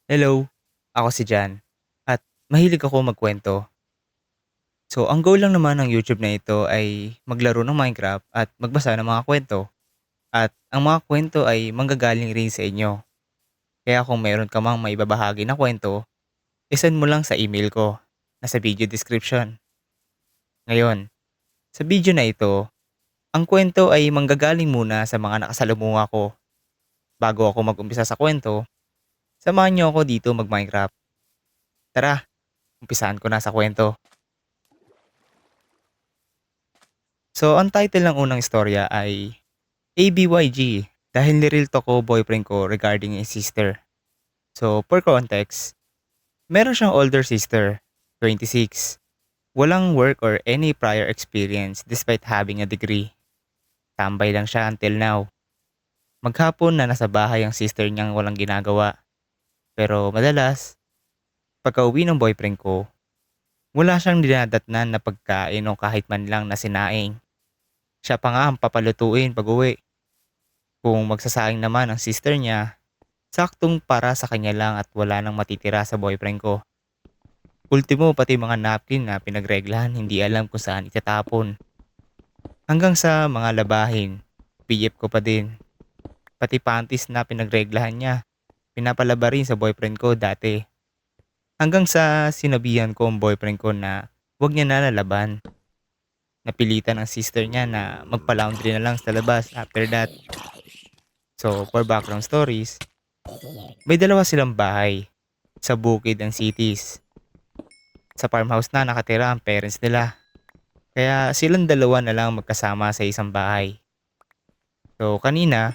Hello, ako si Jan at mahilig ako magkwento. So, ang goal lang naman ng YouTube na ito ay maglaro ng Minecraft at magbasa ng mga kwento. At ang mga kwento ay manggagaling rin sa inyo. Kaya kung mayroon ka mang maibabahagi na kwento, isend mo lang sa email ko na sa video description. Ngayon, sa video na ito, ang kwento ay manggagaling muna sa mga nakasalumuha ko. Bago ako mag-umpisa sa kwento, samahan niyo ako dito mag-Minecraft. Tara, umpisahan ko na sa kwento. So, ang title ng unang istorya ay ABYG dahil ni-real talk ko boyfriend ko regarding a sister. So, for context, meron siyang older sister, 26. Walang work or any prior experience despite having a degree. Tambay lang siya until now. Maghapon na nasa bahay ang sister niyang walang ginagawa. Pero madalas, pagka-uwi ng boyfriend ko, wala siyang dinadatnan na pagkain o kahit man lang na sinaing. Siya pa nga ang papalutuin pag-uwi. Kung magsasaing naman ang sister niya, saktong para sa kanya lang at wala nang matitira sa boyfriend ko. Ultimo pati mga napkin na pinagreglahan hindi alam kung saan itatapon. Hanggang sa mga labahin, PF ko pa din. Pati panties na pinagreglahan niya, pinapalaba rin sa boyfriend ko dati. Hanggang sa sinabihan ko ang boyfriend ko na huwag niya na lalaban. Napilitan ang sister niya na magpa-laundry na lang sa labas after that. So for background stories, may dalawa silang bahay sa bukid ang cities. Sa farmhouse na nakatira ang parents nila. Kaya silang dalawa na lang magkasama sa isang bahay. So kanina,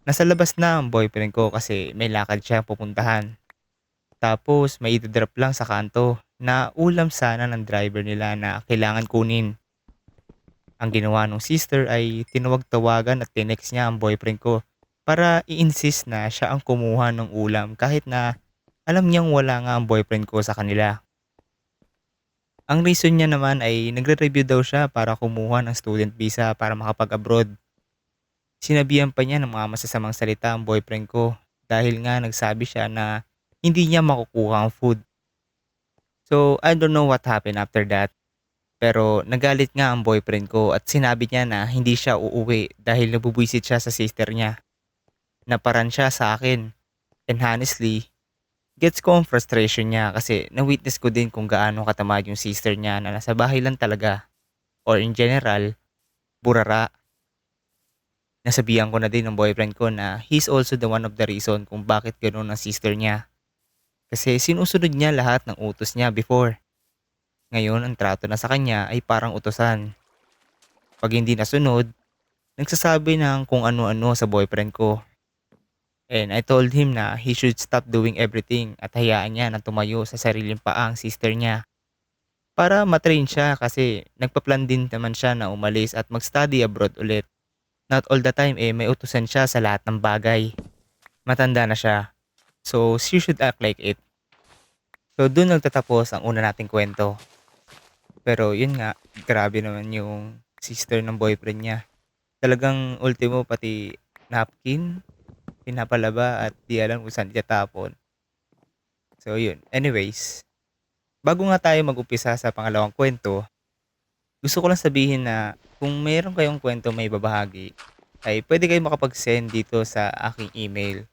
nasa labas na ang boyfriend ko kasi may lakad siya pupuntahan. Tapos may drop lang sa kanto na ulam sana ng driver nila na kailangan kunin. Ang ginawa ng sister ay tinawag-tawagan at tinext niya ang boyfriend ko para i-insist na siya ang kumuha ng ulam kahit na alam niyang wala nga ang boyfriend ko sa kanila. Ang reason niya naman ay nagre-review daw siya para kumuha ng student visa para makapag-abroad. Sinabihan pa niya ng mga masasamang salita ang boyfriend ko dahil nga nagsabi siya na hindi niya makukuha ang food. So I don't know what happened after that. Pero nagalit nga ang boyfriend ko at sinabi niya na hindi siya uuwi dahil nabubwisit siya sa sister niya. Naparan siya sa akin. And honestly, gets ko ang frustration niya kasi na-witness ko din kung gaano katamad yung sister niya na nasa bahay lang talaga. Or in general, burara. Nasabihan ko na din ng boyfriend ko na he's also the one of the reason kung bakit ganoon ang sister niya. Kasi sinusunod niya lahat ng utos niya before. Ngayon ang trato na sa kanya ay parang utosan. Pag hindi nasunod, nagsasabi ng kung ano-ano sa boyfriend ko. And I told him na he should stop doing everything at hayaan niya na tumayo sa sariling paa ang sister niya. Para matrain siya kasi nagpa-plan din naman siya na umalis at mag-study abroad ulit. Not all the time may utusan siya sa lahat ng bagay. Matanda na siya. So she should act like it. So dun nagtatapos ang una nating kwento. Pero yun nga, grabe naman yung sister ng boyfriend niya. Talagang ultimo pati napkin, pinapalaba at di alam kung saan itatapon. So yun. Anyways, bago nga tayo mag-upisa sa pangalawang kwento, gusto ko lang sabihin na kung mayroon kayong kwento may babahagi, ay pwede kayo makapag-send dito sa aking email.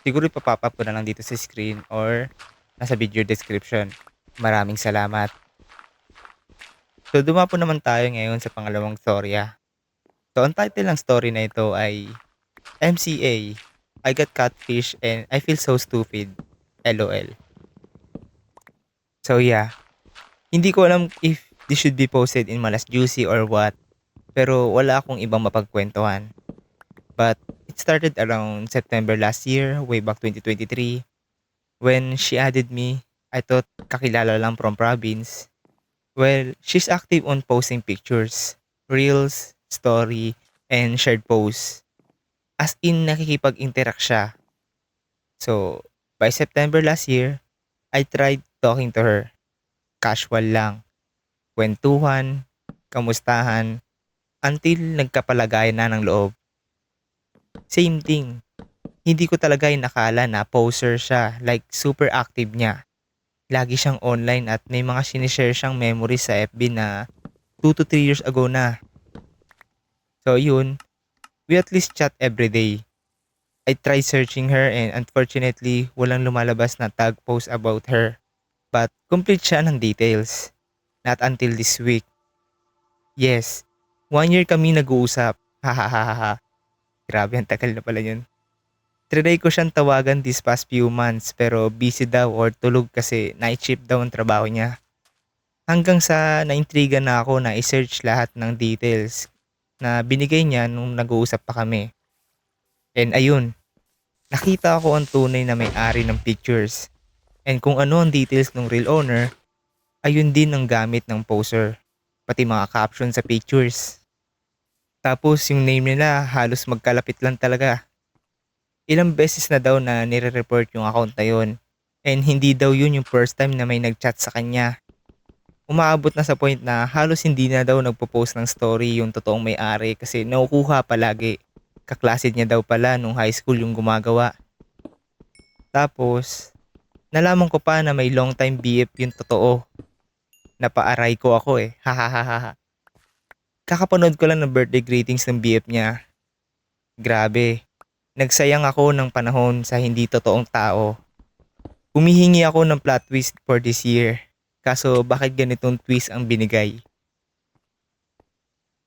Siguro ipapop up ko na lang dito sa screen or nasa video description. Maraming salamat. So dumapo naman tayo ngayon sa pangalawang storya. So ang title ng story na ito ay MCA, I got catfish and I feel so stupid. LOL. So yeah, hindi ko alam if this should be posted in Malas Juicy or what. Pero wala akong ibang mapagkwentuhan. But it started around September last year, way back 2023. When she added me, I thought kakilala lang from province. Well, she's active on posting pictures, reels, story, and shared posts. As in nakikipag-interact siya. So, by September last year, I tried talking to her. Casual lang. Kwentuhan, kamustahan, until nagkapalagayan na ng loob. Same thing. Hindi ko talaga inakala na poser siya, like super active niya. Lagi siyang online at may mga sinishare siyang memories sa FB na 2 to 3 years ago na. So yun, we at least chat every day. I tried searching her and unfortunately walang lumalabas na tag post about her. But complete siya ng details. Not until this week. Yes, 1 year kami nag-uusap. Hahaha. Grabe, ang tagal na pala yun. Trinay ko siyang tawagan these past few months pero busy daw or tulog kasi night shift daw ang trabaho niya. Hanggang sa naintriga na ako na i-search lahat ng details na binigay niya nung nag-uusap pa kami. And ayun, nakita ko ang tunay na may-ari ng pictures. And kung ano ang details ng real owner, ayun din ang gamit ng poser. Pati mga caption sa pictures. Tapos yung name nila halos magkalapit lang talaga. Ilang beses na daw na nire-report yung account na yun. And hindi daw yun yung first time na may nag-chat sa kanya. Umaabot na sa point na halos hindi na daw nagpo-post ng story yung totoong may-ari kasi nakukuha palagi. Kaklase niya daw pala nung high school yung gumagawa. Tapos, nalaman ko pa na may long time BF yung totoo. Napaaray ko ako eh. Hahaha. Kakapanood ko lang ng birthday greetings ng BF niya. Grabe. Nagsayang ako ng panahon sa hindi totoong tao. Humihingi ako ng plot twist for this year. Kaso bakit ganitong twist ang binigay?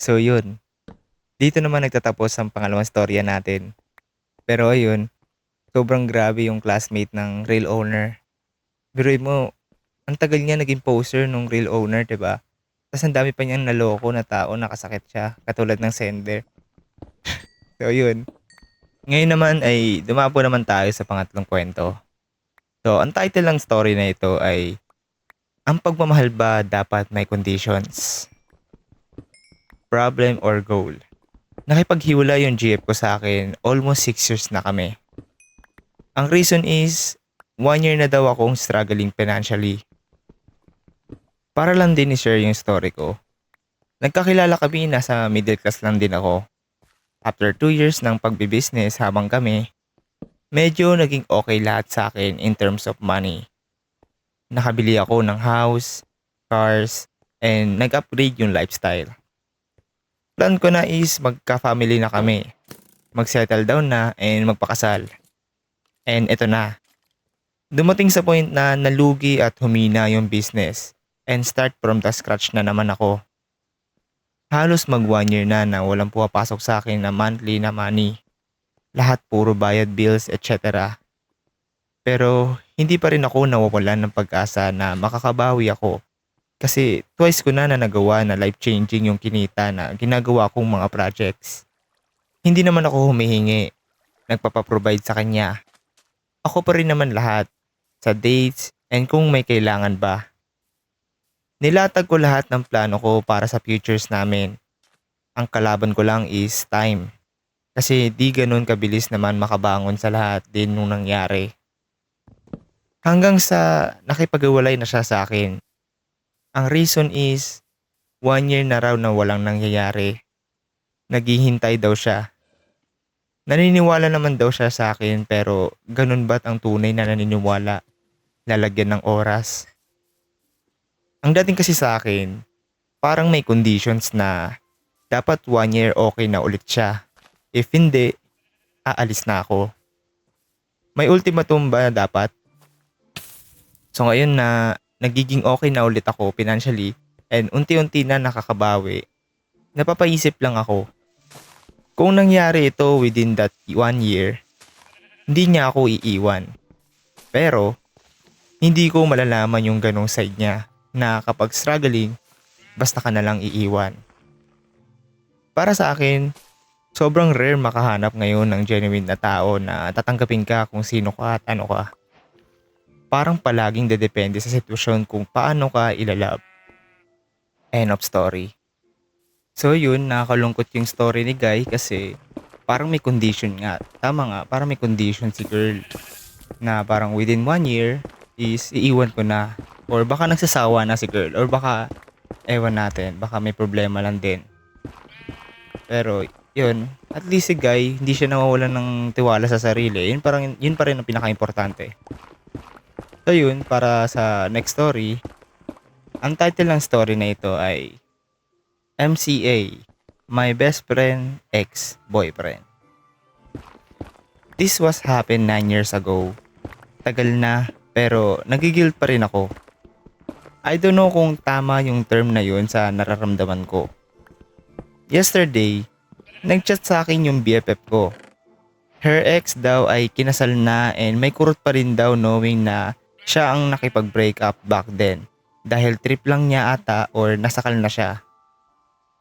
So yun. Dito naman nagtatapos ang pangalawang storya natin. Pero ayun, sobrang grabe yung classmate ng real owner. Biruin mo, ang tagal niya naging poser nung real owner, 'di ba? Tapos ang dami pa niyang naloko na tao, nakasakit siya, katulad ng sender. So yun. Ngayon naman ay dumapo naman tayo sa pangatlong kwento. So ang title ng story na ito ay Ang pagmamahal ba dapat may conditions? Problem or goal? Nakipaghiwalay yung GF ko sa akin, almost 6 years na kami. Ang reason is, 1 year na daw akong struggling financially. Para lang din i-share yung story ko. Nagkakilala kami, nasa middle class lang din ako. After 2 years ng pagbibusiness habang kami, medyo naging okay lahat sa akin in terms of money. Nakabili ako ng house, cars, and nag-upgrade yung lifestyle. Plan ko na is magka-family na kami. Mag-settle down na and magpakasal. And eto na. Dumating sa point na nalugi at humina yung business and start from the scratch na naman ako. Halos mag 1 year na walang pumapasok sa akin na monthly na money. Lahat puro bayad bills, etc. Pero hindi pa rin ako nawawalan ng pag-asa na makakabawi ako. Kasi twice ko na nagawa na life-changing yung kinita na ginagawa kong mga projects. Hindi naman ako humihingi. Nagpapaprovide sa kanya. Ako pa rin naman lahat. Sa dates and kung may kailangan ba. Nilatag ko lahat ng plano ko para sa futures namin. Ang kalaban ko lang is time. Kasi di ganun kabilis naman makabangon sa lahat din nung nangyari. Hanggang sa nakipag-iwalay na siya sa akin. Ang reason is 1 year na raw na walang nangyayari. Naghihintay daw siya. Naniniwala naman daw siya sa akin pero ganun ba't ang tunay na naniniwala? Lalagyan ng oras. Ang dating kasi sa akin, parang may conditions na dapat 1 year okay na ulit siya. If hindi, aalis na ako. May ultimatum ba dapat? So ngayon na nagiging okay na ulit ako financially and unti-unti na nakakabawi, napapaisip lang ako. Kung nangyari ito within that 1 year, hindi niya ako iiwan. Pero, hindi ko malalaman yung ganong side niya na kapag struggling, basta ka na lang iiwan. Para sa akin, sobrang rare makahanap ngayon ng genuine na tao na tatanggapin ka kung sino ka at ano ka. Parang palaging dedepende sa sitwasyon kung paano ka ilalab. End of story. So yun, nakakalungkot yung story ni Guy kasi parang may condition nga. Tama nga, parang may condition si girl na parang within 1 year is iiwan ko na. Or baka nagsasawa na si girl. Or baka, ewan natin, baka may problema lang din. Pero Yun, at least si Guy, hindi siya nawawalan ng tiwala sa sarili. Yun pa rin ang pinaka-importante. So yun, para sa next story, ang title ng story na ito ay MCA, My Best Friend Ex-Boyfriend. This was happened 9 years ago. Tagal na, pero nagigilt pa rin ako. I don't know kung tama yung term na yun sa nararamdaman ko. Yesterday, nagchat sa akin yung BFF ko. Her ex daw ay kinasal na and may kurot pa rin daw knowing na siya ang nakipag-break up back then dahil trip lang niya ata or nasakal na siya.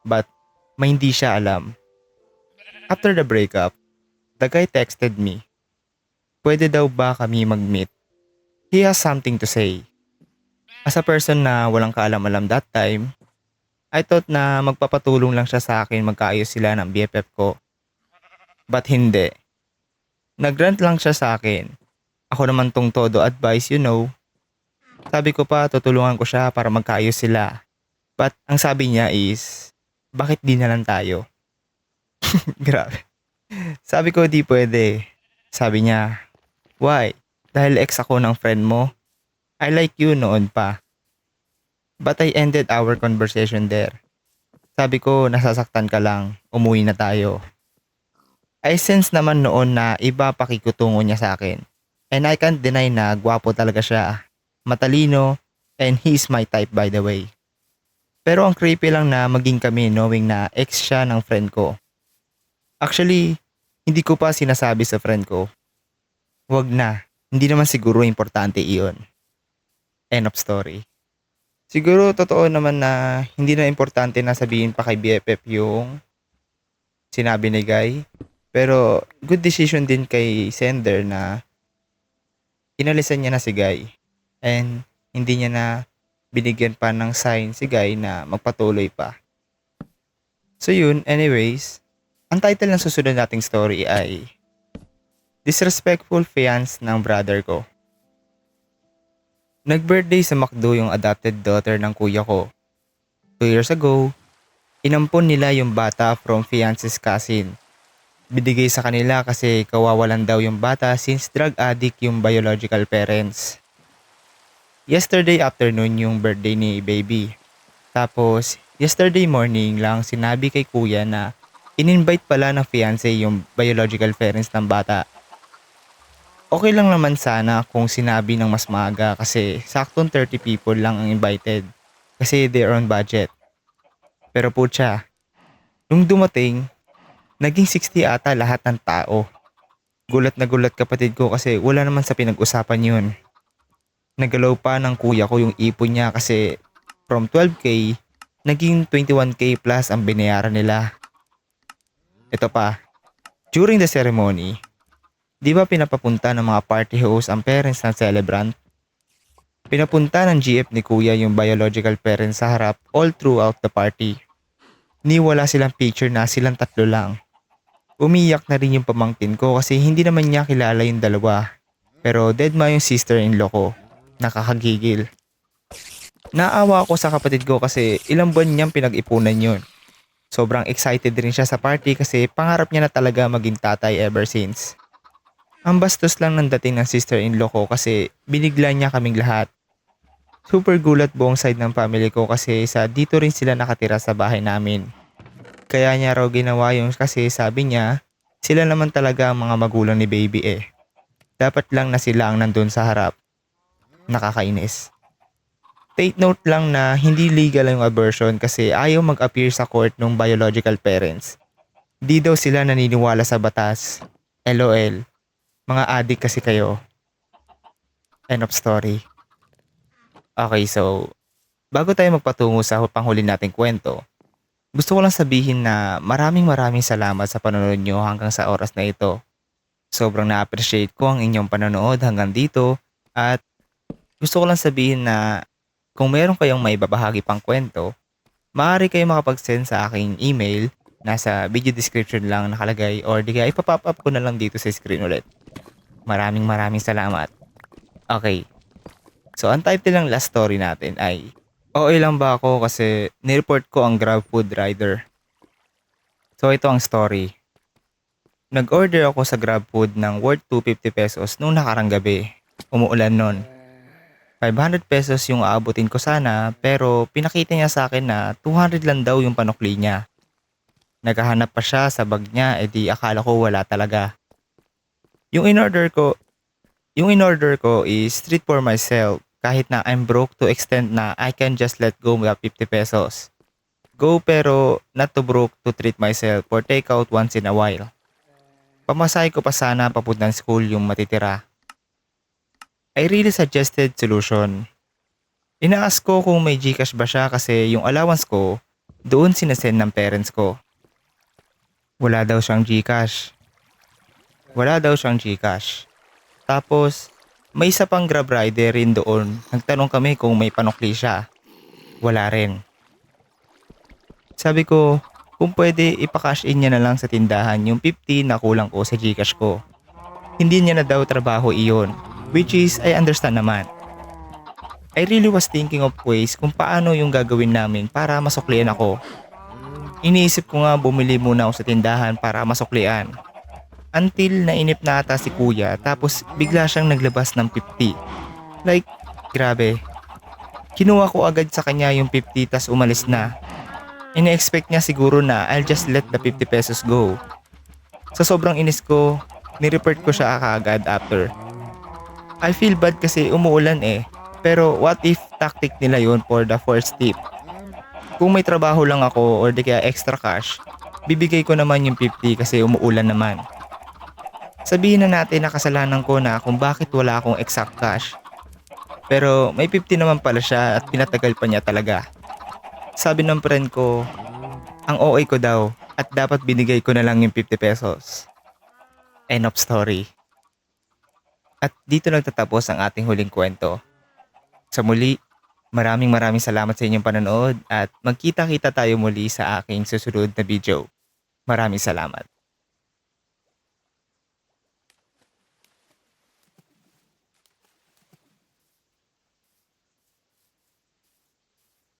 But may hindi siya alam. After the breakup, the guy texted me. Pwede daw ba kami mag-meet? He has something to say. As a person na walang kaalam-alam that time, I thought na magpapatulong lang siya sa akin magkaayos sila ng BFF ko. But hindi. Nagrant lang siya sa akin. Ako naman tong todo advice, you know. Sabi ko pa tutulungan ko siya para magkaayos sila. But ang sabi niya is, bakit di na lang tayo? Grabe. Sabi ko di pwede. Sabi niya, why? Dahil ex ako ng friend mo? I like you noon pa. But I ended our conversation there. Sabi ko nasasaktan ka lang, umuwi na tayo. I sense naman noon na iba pakikutungo niya sa akin. And I can't deny na gwapo talaga siya. Matalino, and he's my type by the way. Pero ang creepy lang na maging kami knowing na ex siya ng friend ko. Actually, hindi ko pa sinasabi sa friend ko. Wag na, hindi naman siguro importante iyon. End of story. Siguro totoo naman na hindi na importante na sabihin pa kay BFF yung sinabi ni Guy. Pero good decision din kay sender na inalisan niya na si Guy. And hindi niya na binigyan pa ng sign si Guy na magpatuloy pa. So yun, anyways, ang title ng susunod nating story ay Disrespectful Fiance ng Brother Ko. Nag-birthday sa McDo yung adopted daughter ng kuya ko. 2 years ago, inampon nila yung bata from fiance's cousin. Binigay sa kanila kasi kawawalan daw yung bata since drug addict yung biological parents. Yesterday afternoon yung birthday ni baby. Tapos, yesterday morning lang sinabi kay kuya na in-invite pala ng fiance yung biological parents ng bata. Okay lang naman sana kung sinabi ng mas maaga kasi saktong 30 people lang ang invited kasi they're on budget. Pero putya, nung dumating, naging 60 ata lahat ng tao. Gulat na gulat kapatid ko kasi wala naman sa pinag-usapan yun. Nagalaw pa ng kuya ko yung ipon niya kasi from 12K, naging 21K plus ang binayaran nila. Ito pa, during the ceremony, di ba pinapapunta ng mga party host ang parents ng celebrant? Pinapunta ng GF ni kuya yung biological parents sa harap all throughout the party. Ni wala silang picture na silang tatlo lang. Umiyak na rin yung pamangkin ko kasi hindi naman niya kilala yung dalawa. Pero deadma yung sister-in-law ko. Nakakagigil. Naawa ako sa kapatid ko kasi ilang buwan niyang pinag-ipunan yun. Sobrang excited rin siya sa party kasi pangarap niya na talaga maging tatay ever since. Ang bastos lang ng dating ng sister-in-law ko kasi binigla niya kaming lahat. Super gulat buong side ng family ko kasi sa dito rin sila nakatira sa bahay namin. Kaya niya raw ginawa yung kasi sabi niya, sila naman talaga ang mga magulang ni baby eh. Dapat lang na sila ang nandun sa harap. Nakakainis. Take note lang na hindi legal yung abortion kasi ayaw mag-appear sa court ng biological parents. Di daw sila naniniwala sa batas. LOL. Mga adik kasi kayo. End of story. Okay, so bago tayo magpatungo sa panghuli nating kwento, gusto ko lang sabihin na maraming salamat sa panonood nyo hanggang sa oras na ito. Sobrang na-appreciate ko ang inyong panonood hanggang dito at gusto ko lang sabihin na kung meron kayong may babahagi pang kwento, maaari kayong makapag-send sa aking email, nasa video description lang nakalagay or di kaya ipapop up ko na lang dito sa screen ulit. Maraming salamat. Okay, so ang title ng last story natin ay okay lang ba ako kasi nireport ko ang GrabFood rider. So ito ang story. Nag-order ako sa GrabFood ng worth 250 pesos nung nakarang gabi. Umuulan nun. 500 pesos yung aabutin ko sana pero pinakita niya sa akin na 200 lang daw yung panukli niya. Naghahanap pa siya sa bag niya edi akala ko wala talaga. Yung in-order ko, yung in-order ko is treat for myself kahit na I'm broke to extent na I can just let go with 50 pesos. Go pero not too broke to treat myself for takeout once in a while. Pamasahe ko pa sana papuntang school yung matitira. I really suggested solution. Ina-ask ko kung may Gcash ba siya kasi yung allowance ko doon sinasend ng parents ko. Wala daw siyang Gcash. Wala daw siyang Gcash. Tapos may isa pang Grab rider rin doon. Nagtanong kami kung may panukli siya. Wala rin. Sabi ko, kung pwede ipakash in niya na lang sa tindahan yung 50 na kulang ko sa Gcash ko. Hindi niya na daw trabaho iyon, which is I understand naman. I really was thinking of ways kung paano yung gagawin namin para masuklian ako. Iniisip ko nga bumili muna ako sa tindahan para masuklian. Until nainip na ata si kuya tapos bigla siyang naglabas ng 50. Like, grabe. Kinuha ko agad sa kanya yung 50 tas umalis na. Ina-expect niya siguro na I'll just let the 50 pesos go. Sa sobrang inis ko, nireport ko siya kaagad after. I feel bad kasi umuulan eh. Pero what if tactic nila yon for the first tip? Kung may trabaho lang ako or di kaya extra cash, bibigay ko naman yung 50 kasi umuulan naman. Sabihin na natin na kasalanan ko na kung bakit wala akong exact cash. Pero may 50 naman pala siya at pinatagal pa niya talaga. Sabi ng friend ko, ang OA ko daw at dapat binigay ko na lang yung 50 pesos. End of story. At dito nagtatapos ang ating huling kwento. Sa muli, maraming salamat sa inyong panonood at magkita-kita tayo muli sa aking susunod na video. Maraming salamat.